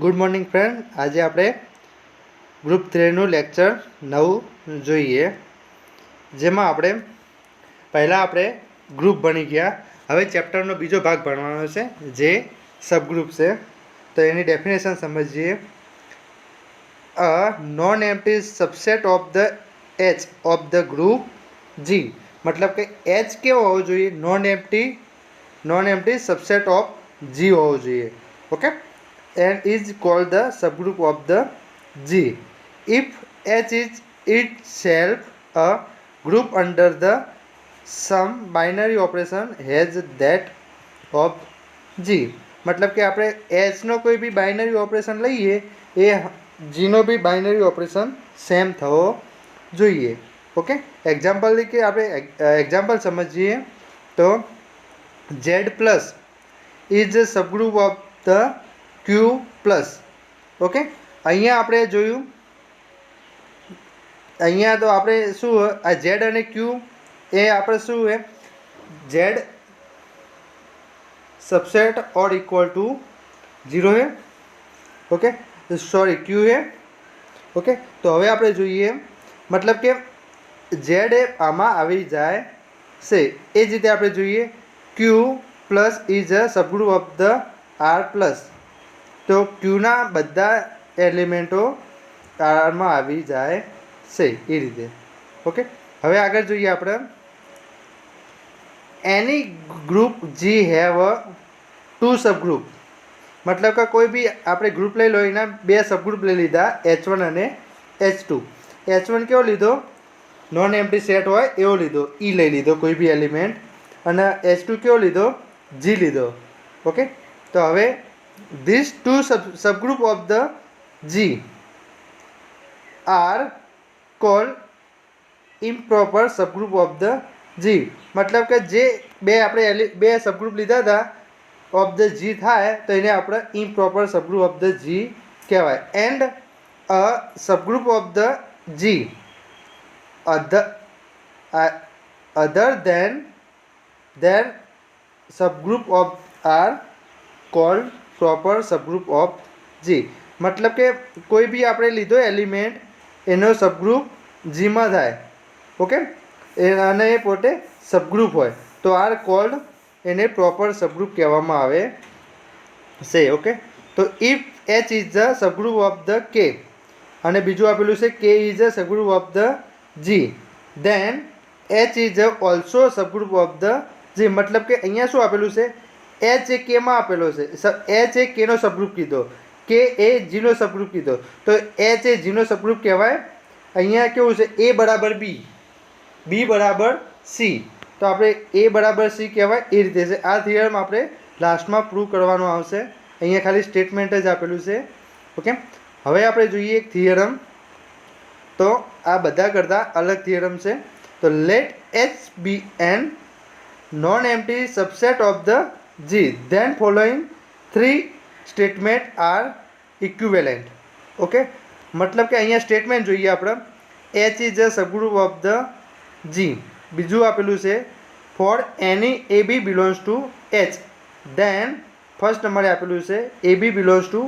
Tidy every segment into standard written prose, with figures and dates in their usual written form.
Good morning friend, આજે આપણે group 3નું lecture 9 જોઈએ, જેમાં આપણે ગ્રુપ ભણી ગયા. હવે ચેપ્ટરનો બીજો ભાગ ભણવાનો છે, જે સબગ્રુપ છે. તો એની ડેફિનેશન સમજીએ. A non empty subset of the H of the group G, મતલબ કે એચ કેવો હોવો જોઈએ? Non empty subset of G હોવો જોઈએ. Okay, and is called the subgroup of the G if H is itself a group under the some binary operation has that of G. मतलब कि આપણે H નો કોઈ બી binary operation લઈએ એ G નો બી binary operation same થવો જોઈએ. Okay, example તરીકે આપણે example સમજીએ તો Z plus is subgroup of the Q plus. Okay, અહીંયા આપણે જોયું, અહીંયા તો આપણે શું આ Z અને Q એ આપણે શું છે? Z सबसेट और इक्वल टू 0 है. ओके, सॉरी Q है. ओके, तो હવે આપણે જોઈએ, મતલબ કે Z એ આમાં આવી જાય છે. એ જ રીતે આપણે જોઈએ Q plus is a subgroup of the R plus. તો ક્યુના બધા એલિમેન્ટો આરમાં આવી જાય છે એ રીતે. ઓકે, હવે આગળ જોઈએ આપણે. Any group G have two subgroup, મતલબ કે કોઈ બી આપણે ગ્રુપ લઈ લો, એના બે સબગ્રુપ લઈ લીધા, H1 અને H2. H1 કેવો લીધો? નોન એમ્પ્ટી સેટ હોય એવો લીધો, E લઈ લીધો કોઈ બી એલિમેન્ટ. અને H2 કેવો લીધો? G લીધો. ઓકે, તો હવે these two subgroup of the G are called improper subgroup of the G. मतलब કે જે આપણે બે સબગ્રુપ લીધા હતા ઓફ ધ G થાય તો એને આપણે improper subgroup of the G કહેવાય. And a subgroup of the G other than their subgroup of are called proper subgroup of G. मतलब કે કોઈ બી આપણે લીધો એલિમેન્ટ એનો સબગ્રુપ G માં થાય. ઓકે, અને એ પોતે સબગ્રુપ હોય તો આર કોલ્ડ એને પ્રોપર સબગ્રુપ કહેવામાં આવે છે. ઓકે, તો if H is the subgroup of the K અને બીજું આપેલું છે K is the subgroup of the G, then H is also subgroup of the G. मतलब કે અહીંયા શું આપેલું છે? H એ K માં આપેલો છે. H એ K નો સબગ્રુપ કીધો, K એ G નો સબગ્રુપ કીધો, તો H એ G નો સબગ્રુપ કહેવાય. અહીંયા કેવું છે? A બરાબર B, B બરાબર C, તો આપણે A બરાબર C કહેવાય એ રીતે છે. આ થિયરમ આપણે લાસ્ટમાં પ્રૂવ કરવાનું આવશે. અહીંયા ખાલી સ્ટેટમેન્ટ જ આપેલું છે. ઓકે, હવે આપણે જોઈએ એક થિયરમ. તો આ બધા કરતાં અલગ થિયરમ છે. તો let H be an non empty subset of the G, then following three statement are equivalent. Okay, મતલબ કે અહીંયા સ્ટેટમેન્ટ જોઈએ આપણે. H is a subgroup of the G. બીજું આપેલું છે for any AB belongs to H, then first નંબરે આપેલું છે AB belongs to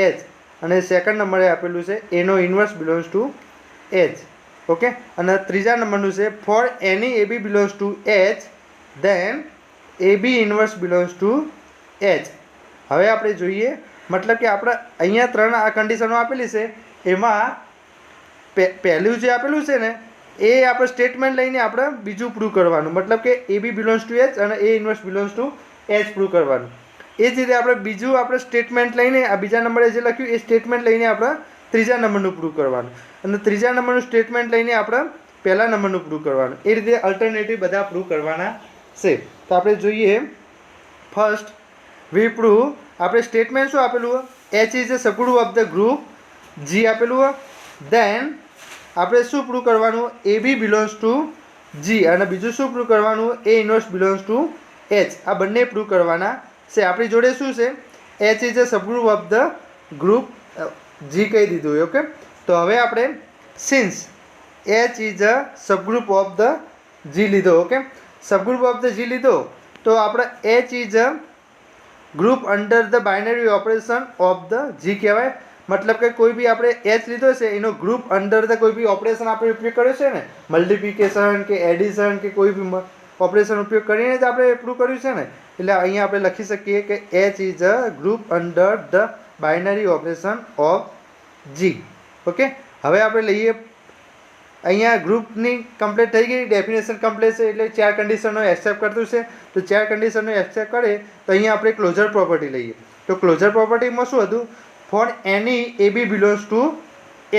H, અને સેકન્ડ નંબરે આપેલું છે એનો inverse belongs to H. Okay, અને ત્રીજા નંબરનું છે for any AB belongs to H, then AB inverse belongs two H. હવે આપણે જોઈએ, મતલબ કે આપણે અહીંયા ત્રણ આ કન્ડિશનો આપેલી છે, એમાં પહેલું જે આપેલું છે ને એ આપણે સ્ટેટમેન્ટ લઈને આપણે બીજું પ્રૂવ કરવાનું. મતલબ કે AB બિલોંગ્સ ટુ H અને A inverse belongs two H prove કરવાનું. એ જ રીતે આપણે બીજું આપણે સ્ટેટમેન્ટ લઈને આ બીજા નંબરે જે લખ્યું એ સ્ટેટમેન્ટ લઈને આપણે ત્રીજા નંબરનું પ્રૂવ કરવાનું, અને ત્રીજા નંબરનું સ્ટેટમેન્ટ લઈને આપણે પહેલા નંબરનું પ્રૂવ કરવાનું. એ રીતે અલ્ટરનેટિવ બધા પ્રૂવ કરવાના છે. તો આપણે જોઈએ ફર્સ્ટ વી પ્રૂવ. આપણે સ્ટેટમેન્ટ શું આપેલું? H is a subgroup of the group G આપેલું. દેન આપણે શું પ્રૂવ કરવાનું? AB બિલોંગ્સ ટુ G, અને બીજું શું પ્રૂવ કરવાનું? A inverse belongs two H. આ બંને પ્રૂવ કરવાના છે. આપણી જોડે શું છે? H is a subgroup of the group G કહી દીધું. ઓકે, તો હવે આપણે since H is a subgroup of the G લીધો. Okay, subgroup of the G લીધો તો આપણે H is a group under the binary operation of the G કહેવાય. મતલબ કે કોઈ બી આપણે એચ લીધો છે એનો ગ્રુપ અંડર ધ કોઈ બી ઓપરેશન આપણે ઉપયોગ કર્યો છે ને, મલ્ટિપ્લિકેશન કે એડિશન કે કોઈ બી ઓપરેશન ઉપયોગ કરીને જ આપણે પ્રૂવ કર્યું છે ને, એટલે અહીંયા આપણે લખી શકીએ કે H is a group under the binary operation of G. Okay, હવે આપણે લઈએ અહીંયા ગ્રુપની કમ્પ્લીટ થઈ ગઈ, ડેફિનેશન કમ્પ્લીટ છે એટલે 4 કન્ડિશનો એક્સેપ્ટ કરતું છે. તો 4 કન્ડિશનો એક્સેપ્ટ કરે તો અહીંયા આપણે ક્લોઝર પ્રોપર્ટી લઈએ. તો ક્લોઝર પ્રોપર્ટીમાં શું હતું? For any a b belongs to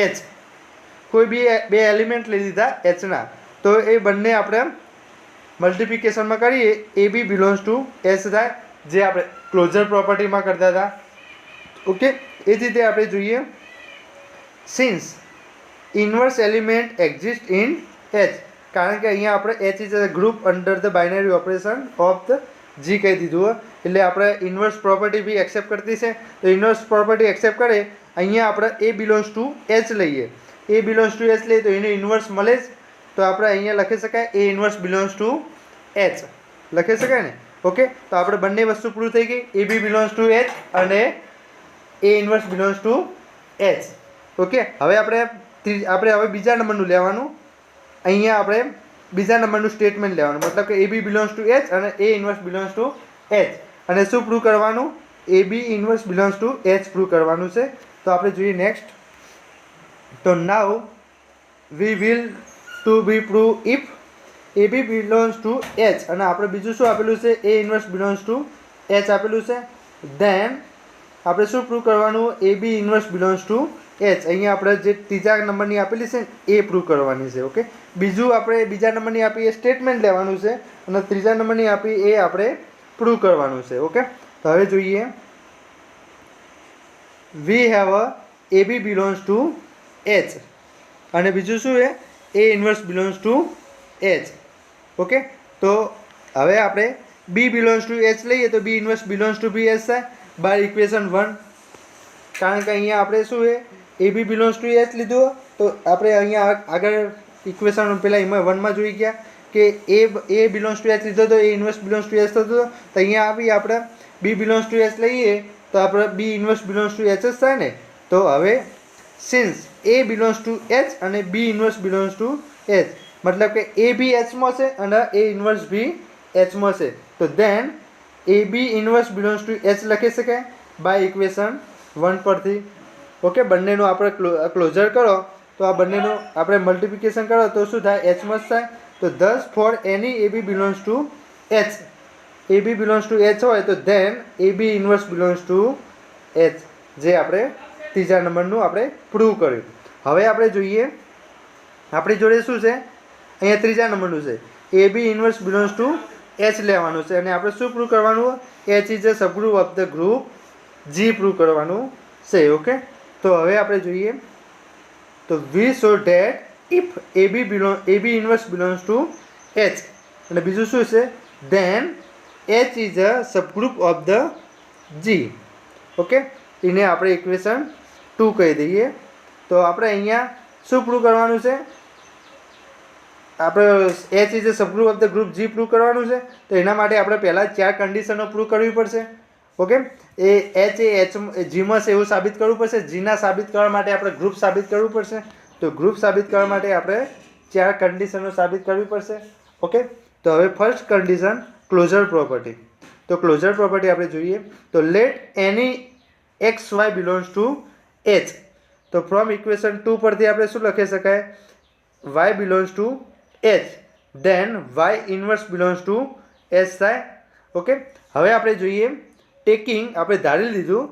H. કોઈ બી બે એલિમેન્ટ લઈ લીધા એચના, તો એ બંને આપણે મલ્ટિપ્લિકેશનમાં કરીએ એ બી બિલોંગ્સ ટુ એચ થાય, જે આપણે ક્લોઝર પ્રોપર્ટીમાં કરતા હતા. ઓકે, એ જ રીતે આપણે જોઈએ since inverse element exist in H. કારણ કે અહીંયા આપણે H is a group under the binary operation of the G કહી દીધું, એટલે આપણે ઇન્વર્સ પ્રોપર્ટી બી એક્સેપ્ટ કરતી છે. તો ઇન્વર્સ પ્રોપર્ટી એક્સેપ્ટ કરે અહીંયા આપણે એ બિલોંગ્સ ટુ એચ લઈએ. એ બિલોંગ્સ ટુ એચ લઈએ તો એનું ઇન્વર્સ મળે જ. તો આપણે અહીંયા લખી શકાય એ ઇન્વર્સ બિલોંગ્સ ટુ એચ લખી શકાય ને. ઓકે, તો આપણે બંને વસ્તુ પ્રૂવ થઈ ગઈ, a b belongs to H અને a inverse belongs to H. Okay, હવે આપણે હવે બીજા નંબરનું લેવાનું. અહીંયા આપણે બીજા નંબરનું સ્ટેટમેન્ટ લેવાનું, મતલબ કે a b belongs to H અને a inverse belongs to H. અને શું પ્રૂવ કરવાનું? A b inverse belongs to H prove કરવાનું છે. તો આપણે જોઈએ નેક્સ્ટ. તો now we will to be prove if a b belongs to H, અને આપણે બીજું શું આપેલું છે? A inverse belongs to H આપેલું છે. ધેન આપણે શું પ્રૂવ કરવાનું? A b inverse belongs to H. અહીંયા આપણે જે ત્રીજા નંબરની આપેલી છે એ પ્રૂવ કરવાની છે. ઓકે, બીજું આપણે બીજા નંબરની આપી એ સ્ટેટમેન્ટ લેવાનું છે, અને ત્રીજા નંબરની આપી એ આપણે પ્રૂવ કરવાનું છે. ઓકે, તો હવે જોઈએ we have a a b belongs to H, અને બીજું શું છે? A inverse belongs to H. Okay, તો હવે આપણે બી બિલોંગ્સ ટુ એચ લઈએ તો b inverse belongs to b H થાય બાય ઇક્વેશન 1. કારણ કે અહીંયા આપણે શું છે? A b belongs to H લીધું, તો આપણે અહીંયા આગળ ઇક્વેશન પહેલાં એમાં 1માં જોઈ ગયા કે એ બિલોંગ્સ ટુ એચ લીધો તો એ ઇન્વર્સ બિલોંગ્સ ટુ એચ થતો. તો અહીંયા આવી આપણે બી બિલોંગ્સ ટુ એચ લઈએ તો આપણે બી ઇન્વર્સ બિલોંગ્સ ટુ એચ જ થાય ને. તો હવે since A belongs to H અને બી ઇન્વર્સ બિલોંગ્સ ટુ એચ, મતલબ કે એ બી એચમાં છે અને એ ઇન્વર્સ બી એચમાં છે, તો then a b inverse belongs to H લખી શકાય બાય ઇક્વેશન 1 પરથી. ઓકે, બંનેનું આપણે ક્લોઝર કરો તો આ બંનેનું આપણે મલ્ટિપ્લિકેશન કરો તો શું થાય? એચમાં જ થાય. તો thus for any a b belongs to H, a b belongs to H હોય તો then a b inverse belongs to H, જે આપણે ત્રીજા નંબરનું આપણે પ્રૂવ કર્યું. હવે આપણે જોઈએ આપણી જોડે શું છે? અહીંયા ત્રીજા નંબરનું છે a b inverse belongs to H લેવાનું છે, અને આપણે શું પ્રૂવ કરવાનું? H is a subgroup of the group G prove કરવાનું છે. ઓકે, તો હવે આપણે જોઈએ તો we show that if a b inverse belongs to H, અને બીજું શું છે? Then H is a subgroup of the G. Okay, એને આપણે ઇક્વેશન 2 કહી દઈએ. તો આપણે અહીંયા શું પ્રૂવ કરવાનું છે? આપણે H is a subgroup of the group G prove કરવાનું છે. તો એના માટે આપણે પહેલાં 4 કન્ડિશનો પ્રૂવ કરવી પડશે. ઓકે, એ એચ જીમાં છે એવું સાબિત કરવું પડશે. જીના સાબિત કરવા માટે આપણે ગ્રુપ સાબિત કરવું પડશે. તો ગ્રુપ સાબિત કરવા માટે આપણે 4 કન્ડિશનો સાબિત કરવી પડશે. ઓકે, તો હવે ફર્સ્ટ કન્ડિશન ક્લોઝર પ્રોપર્ટી. તો ક્લોઝર પ્રોપર્ટી આપણે જોઈએ તો let any x y belongs to H. તો ફ્રોમ ઇક્વેશન 2 પરથી આપણે શું લખી શકાય? Y belongs to H, then y inverse belongs to H થાય. ઓકે, હવે આપણે જોઈએ ટેકિંગ આપણે ધારી લીધું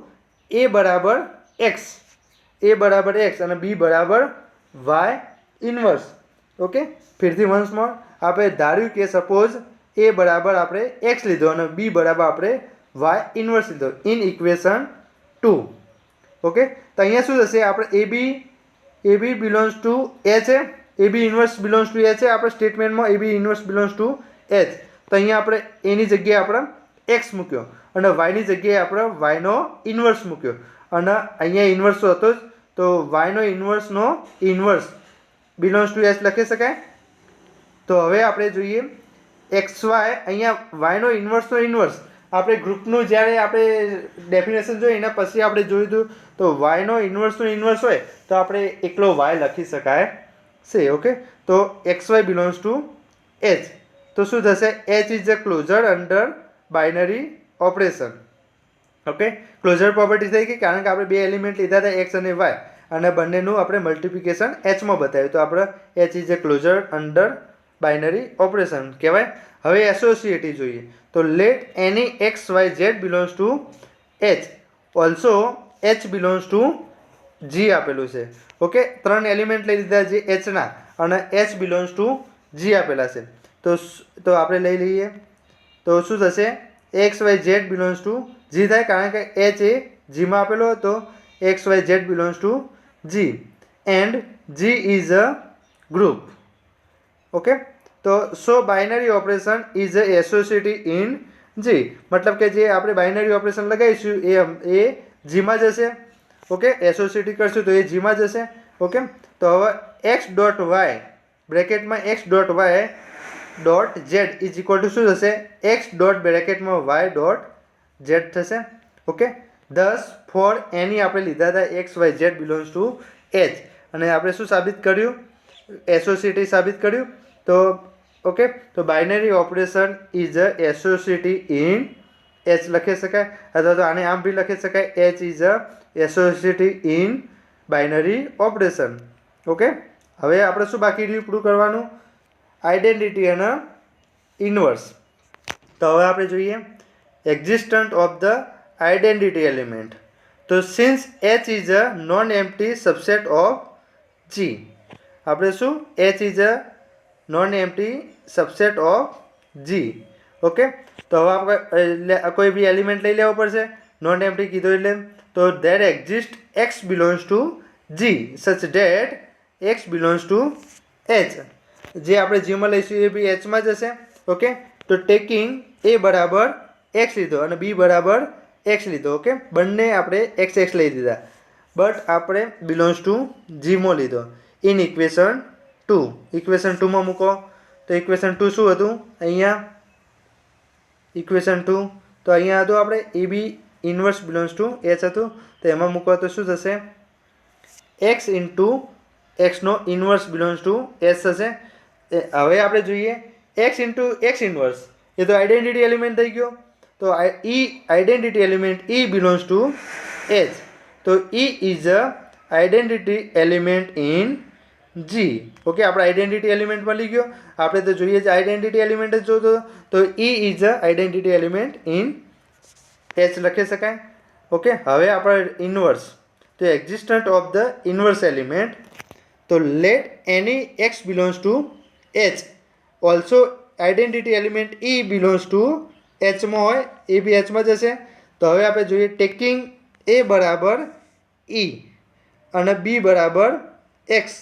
એ બરાબર એક્સ, એ બરાબર એક્સ અને બી બરાબર વાય ઇન્વર્સ. ઓકે, ફરીથી વન્સ મોર આપણે ધાર્યું કે સપોઝ એ બરાબર આપણે એક્સ લીધો અને બી બરાબર આપણે વાય ઇન્વર્સ લીધો ઇન ઇક્વેશન 2. ઓકે, તો અહીંયા શું થશે? આપણે a b belongs to H છે, a b inverse belongs to H છે આપણે સ્ટેટમેન્ટમાં એ b inverse belongs to H. તો અહીંયા આપણે એની જગ્યાએ આપણે એક્સ મૂક્યો અને વાયની જગ્યાએ આપણે વાયનો ઇન્વર્સ મૂક્યો, અને અહીંયા ઇન્વર્સ હતો જ, તો વાયનો ઇન્વર્સનો ઇન્વર્સ બિલોંગ્સ ટુ એચ લખી શકાય. તો હવે આપણે જોઈએ એક્સ વાય, અહીંયા વાયનો ઇન્વર્સનો ઇન્વર્સ આપણે ગ્રુપનું જ્યારે આપણે ડેફિનેશન જોઈએ એના પછી આપણે જોયું હતું તો વાયનો ઇન્વર્સનો ઇન્વર્સ હોય તો આપણે એકલો વાય લખી શકાય છે. ઓકે, તો x y belongs to H. તો શું થશે? H is a closure under binary operation. Okay, closure property થઈ ગઈ કારણ કે આપણે બે એલિમેન્ટ લીધા હતા એક્સ અને વાય અને બંનેનું આપણે મલ્ટિપ્લિકેશન એચમાં બતાવ્યું તો આપણે H is a closure under binary operation કહેવાય. હવે એસોસિએટી જોઈએ તો let any x y z belongs to H also H belongs to G આપેલું છે. ઓકે, 3 એલિમેન્ટ લઈ લીધા જે એચના અને એચ બિલોંગ્સ ટુ જી આપેલા છે. તો આપણે લઈ લઈએ તો શું થશે? X y z belongs to G થાય કારણ કે એચ એ જીમાં આપેલો હતો. X y z belongs to G and G is a group. Okay, તો so binary operation is a associativity in G. મતલબ કે જે આપણે બાઇનરી ઓપરેશન લગાવીશું એ જીમાં જશે. ઓકે, એસોસિએટી કરશું તો એ જીમાં જશે. ઓકે, તો હવે એક્સ ડોટ વાય બ્રેકેટમાં x dot y dot z is equal to શું થશે? એક્સ ડોટ બ્રેકેટમાં વાય ડોટ ઝેડ થશે. ઓકે, ધસ ફોર એની આપણે લીધા હતા x y z belongs to H અને આપણે શું સાબિત કર્યું? એસોસિએટી સાબિત કર્યું. તો ઓકે, તો binary operation is a associativity in H લખી શકાય અથવા તો આને આમ બી લખી શકાય H is a associativity in binary operation. Okay, હવે આપણે શું બાકી રહ્યું પૂરું કરવાનું? આઈડેન્ટિટી અને ઇન્વર્સ. તો હવે આપણે જોઈએ existent of the identity element. તો since H is a non empty subset of G. આપણે શું? H is a non empty subset of G. Okay, તો હવે આપણે કોઈ બી એલિમેન્ટ લઈ લેવો પડશે. નોન એમ્પ્ટી કીધું એટલે તો there exist x belongs to G such that x belongs to H. જે આપણે જીમાં લઈશું એ બી એચમાં જશે. ઓકે, તો ટેકિંગ એ બરાબર એક્સ લીધો અને બી બરાબર એક્સ લીધો. ઓકે, બંને આપણે એક્સ એક્સ લઈ દીધા બટ આપણે બિલોંગ્સ ટુ જીમાં લીધો ઇન ઇક્વેશન 2. ઇક્વેશન 2માં મૂકો તો ઇક્વેશન 2 શું હતું? અહીંયા ઇક્વેશન 2 તો અહીંયા હતું આપણે a b inverse belongs to H હતું તો એમાં મૂકો તો શું થશે? એક્સ ઇન્ટુ એક્સનો ઇન્વર્સ બિલોંગ્સ ટુ એચ થશે. હવે આપણે જોઈએ એક્સ ઇન્ટુ એક્સ ઇન્વર્સ એ તો આઈડેન્ટિટી એલિમેન્ટ થઈ ગયો. તો identity element e belongs to H. તો e is a identity element in G. Okay, આપણે આઈડેન્ટિટી એલિમેન્ટ મળી ગયો. આપણે તો જોઈએ છે આઈડેન્ટિટી એલિમેન્ટ જ જોતો તો e is a identity element in H લખી શકાય. ઓકે, હવે આપણે ઇન્વર્સ તો existent of the inverse element. તો let any x belongs to H also identity element e belongs to એચમાં હોય એ બી એચમાં જશે. તો હવે આપણે જોઈએ ટેકિંગ એ બરાબર ઈ અને બી બરાબર એક્સ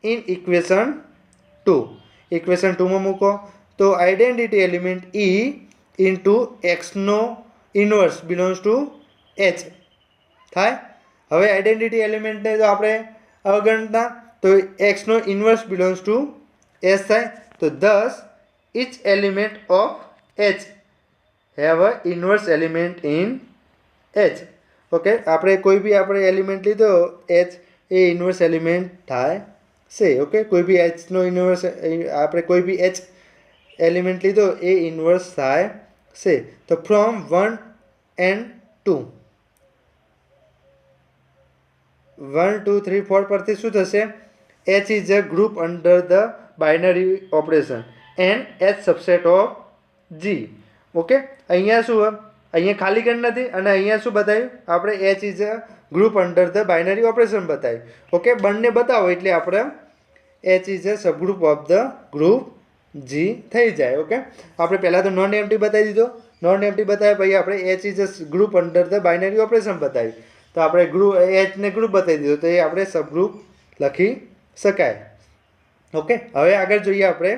ઇન ઇક્વેશન 2. ઇક્વેશન 2માં મૂકો તો આઈડેન્ટિટી એલિમેન્ટ ઈ ઇન્ટુ એક્સનો ઇન્વર્સ બિલોંગ્સ ટુ એચ થાય. હવે આઈડેન્ટિટી એલિમેન્ટને તો આપણે અવગણતા તો એક્સનો ઇન્વર્સ બિલોંગ્સ ટુ એચ થાય. તો thus each element of H have a inverse element in H. Okay, આપણે કોઈ બી આપણે એલિમેન્ટ લીધો H એ ઇન્વર્સ એલિમેન્ટ થાય છે. ઓકે, કોઈ બી Hનો ઇન્વર્સ આપણે કોઈ બી H એલિમેન્ટ લીધો એ ઇન્વર્સ થાય છે. તો ફ્રોમ 1 and 2 1 2 3 4 પરથી શું થશે? H is a group under the binary operation and H subset of G. Okay, અહીંયા શું? અહીંયા ખાલી કરી નથી અને અહીંયા શું બતાવ્યું? આપણે H is a group under the binary operation બતાવ્યું. ઓકે, બંને બતાવો એટલે આપણે H is a subgroup of the group G થઈ જાય. ઓકે, આપણે પહેલાં તો નોન એમ્પ્ટી બતાવી દીધો. નોન એમ્પ્ટી બતાવ્યા પછી આપણે H is a group under the binary operation બતાવ્યું. તો આપણે ગ્રુપ Hને ગ્રુપ બતાવી દીધો તો એ આપણે સબગ્રુપ લખી શકાય. ઓકે, હવે આગળ જોઈએ આપણે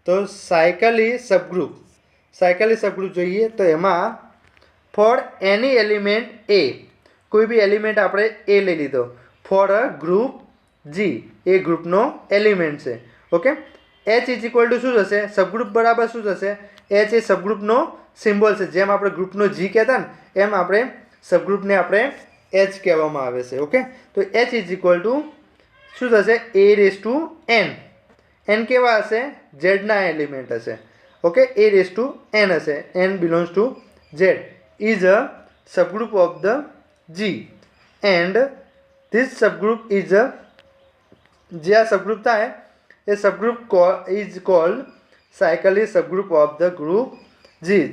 તો સાયકલી સબગ્રુપ જોઈએ તો એમાં ફોર એની એલિમેન્ટ એ કોઈ બી એલિમેન્ટ આપણે એ લઈ લીધો ફોર અ ગ્રુપ જી એ ગ્રુપનો એલિમેન્ટ છે. Okay, H is equal to શું થશે? સબગ્રુપ બરાબર શું થશે? એચ એ સબગ્રુપનો સિમ્બોલ છે. જેમ આપણે ગ્રુપનો જી કહેતા ને એમ આપણે સબગ્રુપને આપણે એચ કહેવામાં આવે છે. ઓકે, તો એચ ઇઝ ઇક્વલ ટુ શું થશે? A raise to n. N કેવા હશે? ઝેડના એલિમેન્ટ હશે. Okay, a raise to n હશે. N belongs to Z is a subgroup of the G and this subgroup is a, જે આ સબગ્રુપ થાય એ subgroup is called cyclic subgroup of the group G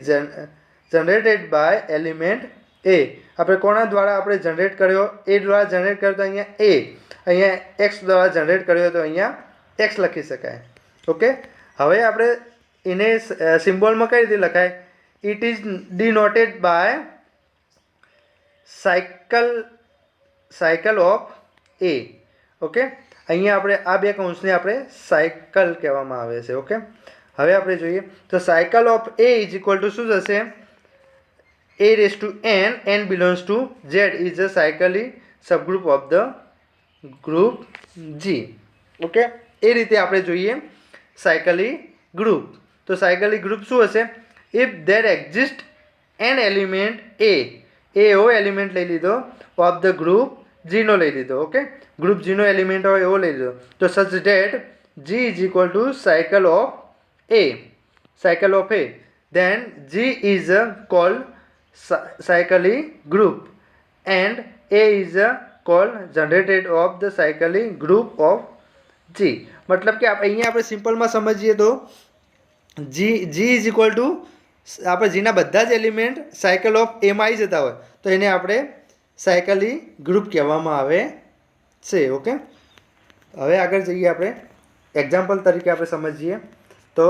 generated by element a. આપણે કોના દ્વારા આપણે generate કર્યો? એ દ્વારા જનરેટ કર્યો તો અહીંયા એ, અહીંયા એક્સ દ્વારા જનરેટ કર્યો તો અહીંયા એક્સ લખી શકાય. ઓકે, હવે આપણે એને સિમ્બોલમાં કઈ રીતે લખાય? It is denoted by cycle of a. Okay, અહીંયા આપણે આ બે કૌંસને આપણે સાયકલ કહેવામાં આવે છે. ઓકે, હવે આપણે જોઈએ તો cycle of A is equal to શું થશે? a raised to n belongs to z is a cyclic subgroup of the group G. Okay, એ રીતે આપણે જોઈએ સાયકલિક ગ્રુપ. તો સાયકલિક ગ્રુપ શું હશે? If there exist an element a એવો એલિમેન્ટ લઈ લીધો ઓફ ધ ગ્રુપ જીનો લઈ લીધો. ઓકે, ગ્રુપ જીનો એલિમેન્ટ હોય એવો લઈ લીધો. તો such that G is equal to cycle of a, then G is called cyclic group and A is called generated of the cyclic group of G. मतलब કે અહીંયા આપણે સિમ્પલમાં સમજીએ તો G is equal to આપણે જીના બધા જ એલિમેન્ટ સાયકલ ઓફ એમાં આવી જતા હોય તો એને આપણે સાયકલિક ગ્રુપ કહેવામાં આવે છે. ઓકે, હવે આગળ જઈએ આપણે એક્ઝામ્પલ તરીકે આપણે સમજીએ તો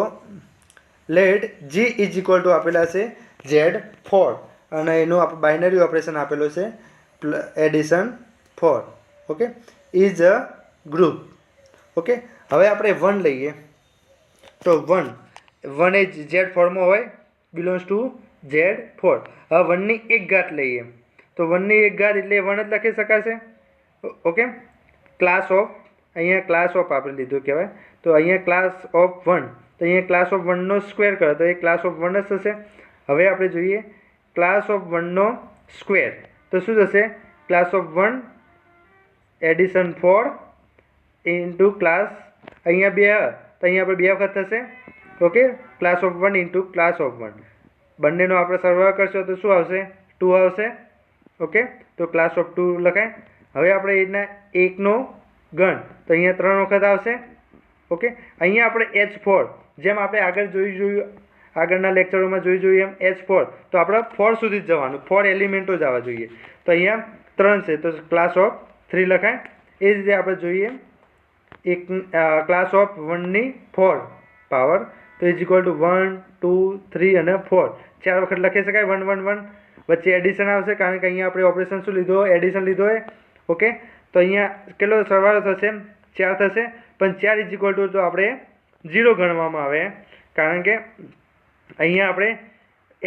let G is equal to આપેલા છે Z4 અને એનું આપણે બાઇનરી ઓપરેશન આપેલો છે addition 4. Okay, is a group. Okay, હવે આપણે 1 લઈએ તો 1 એ Z4માં હોય, બિલોંગ્સ ટુ Z4. હવે 1 ની એક ઘાત લઈએ તો 1 ની એક ઘાત એટલે 1 જ લખી શકાશે. ઓકે, ક્લાસ ઓફ, અહીંયા ક્લાસ ઓફ આપણે લીધું કહેવાય તો અહીંયા ક્લાસ ઓફ 1, તો અહીંયા ક્લાસ ઓફ 1 નો સ્ક્વેર કરો તો એ ક્લાસ ઓફ 1 જ થશે. હવે આપણે જોઈએ ક્લાસ ઓફ 1 નો સ્ક્વેર તો શું થશે? Class of 1 addition 4 into class, અહીંયા 2 તો અહીંયા આપણે 2 વખત થશે. Okay, class of 1 into class of 1 બંનેનો આપણે સરવાળો કરશો તો શું આવશે? 2 આવશે. ઓકે, તો ક્લાસ ઓફ 2 લખાય. હવે આપણે એના 1 નો ગણ તો અહીંયા 3 વખત આવશે. ઓકે, અહીંયા આપણે H4 જેમ આપણે આગળ જોયું આગળના લેક્ચરોમાં જોયું એમ H4 તો આપણે 4 સુધી જ જવાનું, 4 એલિમેન્ટો જ આવવા જોઈએ. તો અહીંયા 3 છે તો ક્લાસ ઓફ 3 લખાય. એ જ રીતે આપણે જોઈએ એક ક્લાસ ઓફ 1 ની 4 પાવર તો ઇઝ ઇક્વલ ટુ 1 2 3 અને 4 4 વખત લખી શકાય. 1 1 1 વચ્ચે એડિશન આવશે કારણ કે અહીંયા આપણે ઓપરેશન શું લીધો? એડિશન લીધો હોય. ઓકે, તો અહીંયા કેટલો સરવાળો થશે? 4 થશે. પણ 4 ઇઝ ઇક્વલ ટુ તો આપણે 0 ગણવામાં આવે કારણ કે અહીંયા આપણે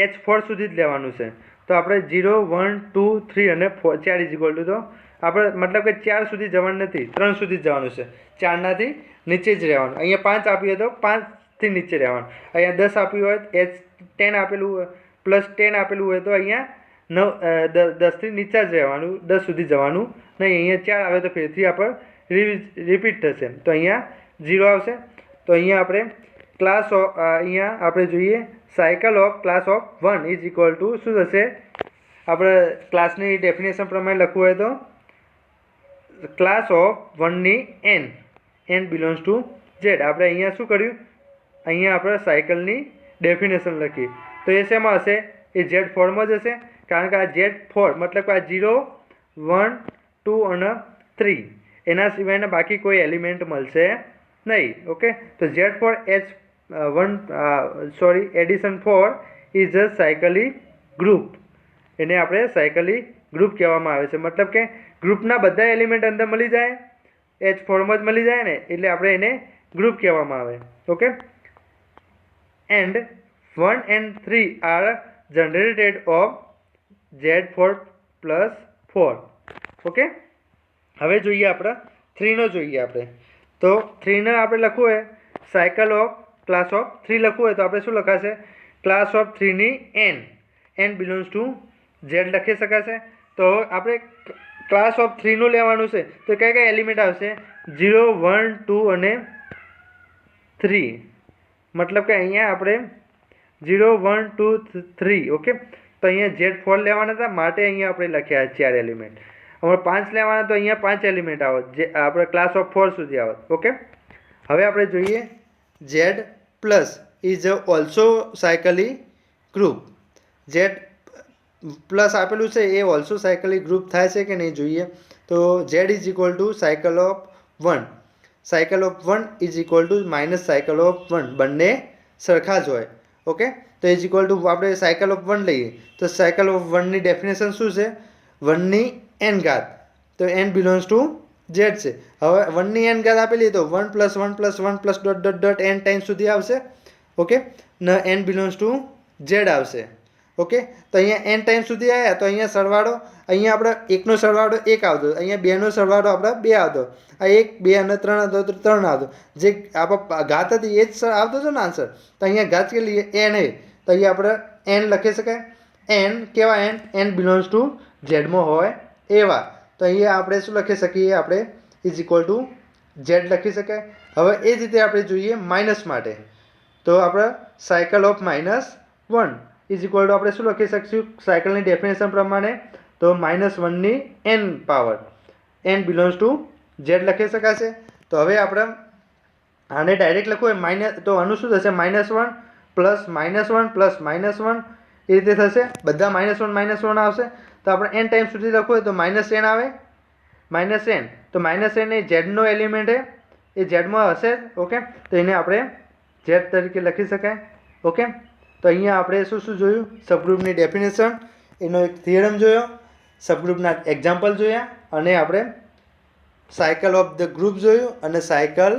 H4 સુધી જ લેવાનું છે. તો આપણે 0 1 2 3 અને 4 ઇઝ ઇક્વલ ટુ તો આપણે મતલબ કે 4 સુધી જવાનું નથી, 3 સુધી જ જવાનું છે. 4 નાથી નીચે જ રહેવાનું. અહીંયા 5 આપ્યું હોય તો 5 થી નીચે રહેવાનું. અહીંયા 10 આપ્યું હોય H10 આપેલું હોય +10 આપેલું હોય તો અહીંયા 10 થી નીચે જ રહેવાનું, 10 સુધી જવાનું નહીં. અહીંયા 4 આવે તો ફરીથી આપણે રિપીટ થશે તો અહીંયા 0 આવશે. તો અહીંયા આપણે ક્લાસ ઓફ અહીંયા આપણે જોઈએ cycle of class of 1 is equal to શું થશે? આપણે ક્લાસની ડેફિનેશન પ્રમાણે લખવું હોય તો ક્લાસ ઓફ 1 ની n બિલોંગ્સ ટુ Z. આપણે અહીંયા શું કર્યું? અહીંયા આપણે સાયકલની ડેફિનેશન લખી તો એ શેમાં હશે? એ Z4માં જ હશે કારણ કે આ Z4 મતલબ કે આ 0 1 2 અને 3 એના સિવાયના બાકી કોઈ એલિમેન્ટ મળશે નહીં. ઓકે, તો Z4 addition 4 is a cyclic group. એને આપણે સાયકલિક ગ્રુપ કહેવામાં આવે છે. મતલબ કે ગ્રુપના બધા એલિમેન્ટ અંદર મળી જાય, H4માં જ મળી જાય ને એટલે આપણે એને ગ્રુપ કહેવામાં આવે. Okay, and 1 and 3 are generated of Z4 + 4. Okay, હવે જોઈએ આપણે 3 નો જોઈએ આપણે તો 3 ને આપણે લખવું હોય સાયકલ ઓફ ક્લાસ ઓફ 3 લખવું હોય તો આપણે શું લખાશે? ક્લાસ ઓફ 3ની એન બિલોંગ્સ ટુ ઝેડ લખી શકાશે. તો આપણે ક્લાસ ઓફ 3નું લેવાનું છે તો કયા કયા એલિમેન્ટ આવશે? 0 1 2 અને 3. મતલબ કે અહીંયા આપણે 0 1 2 3. ઓકે, તો અહીંયા Z4 લેવાના હતા માટે અહીંયા આપણે લખ્યા 4 એલિમેન્ટ. હવે 5 લેવાના તો અહીંયા 5 એલિમેન્ટ આવે જે આપણે ક્લાસ ઓફ 4 સુધી આવે. ઓકે, હવે આપણે જોઈએ Z plus is also cyclic group. Z plus આપેલું છે એ ઓલ્સો સાયકલી ગ્રુપ થાય છે કે નહીં જોઈએ. તો Z is equal to cycle of 1. Cycle of 1 is equal two minus cycle of 1. બંને સરખા જ હોય. ઓકે, તો ઇઝ ઇક્વલ ટુ આપણે સાયકલ ઓફ 1 લઈએ તો સાયકલ ઓફ 1ની ડેફિનેશન શું છે? 1ની n ઘાત. તો n બિલોંગ્સ ટુ Z છે. હવે 1ની n ઘાત આપેલી તો 1 + 1 + 1 + dot dot dot n time સુધી આવશે. ઓકે, ને n બિલોંગ્સ ટુ Z આવશે. ઓકે, તો અહીંયા n ટાઈમ સુધી આવ્યા તો અહીંયા સરવાળો, અહીંયા આપણે 1નો સરવાળો 1 આવતો, અહીંયા 2નો સરવાળો આપણે 2 આવતો, આ 1 2 અને 3 આવતો તો 3 આવતો. જે આપણે ઘાત હતી એ જ આવતો હતો ને આન્સર. તો અહીંયા ઘાત કેટલી? n એ. તો અહીંયા આપણે n લખી શકાય. n કેવા? n બિલોંગ્સ ટુ ઝેડમાં હોય એવા. તો અહીંયા આપણે શું લખી શકીએ? આપણે ઇઝ ઇક્વલ ટુ Z લખી શકાય. હવે એ જ રીતે આપણે જોઈએ માઇનસ માટે. તો આપણે cycle of -1 is equal two આપણે શું લખી શકીશું સાયકલની ડેફિનેશન પ્રમાણે? તો -1ની n power. n belongs to Z લખી શકાશે. તો હવે આપણે આને ડાયરેક્ટ લખવું હોય માઇનસ, તો આનું શું થશે? -1 પ્લસ -1 પ્લસ -1 એ રીતે થશે. બધા -1 આવશે. તો આપણે n ટાઈમ સુધી લખવું હોય તો -n આવે. -n તો -n એ ઝેડનો એલિમેન્ટ છે, એ ઝેડમાં હશે. ઓકે, તો એને આપણે Z તરીકે લખી શકાય. ઓકે, તો અહીંયા આપણે શું શું જોયું? સબગ્રુપની ડેફિનેશન, એનો એક થિયરમ જોયો, સબગ્રુપના એક્ઝામ્પલ જોયા, અને આપણે સાયકલ ઓફ ધ ગ્રુપ જોયું અને સાયકલ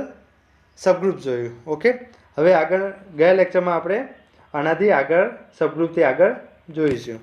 સબગ્રુપ જોયું. ઓકે, હવે આગળ ગયા લેક્ચરમાં આપણે આનાથી આગળ સબગ્રુપથી આગળ જોઈશું.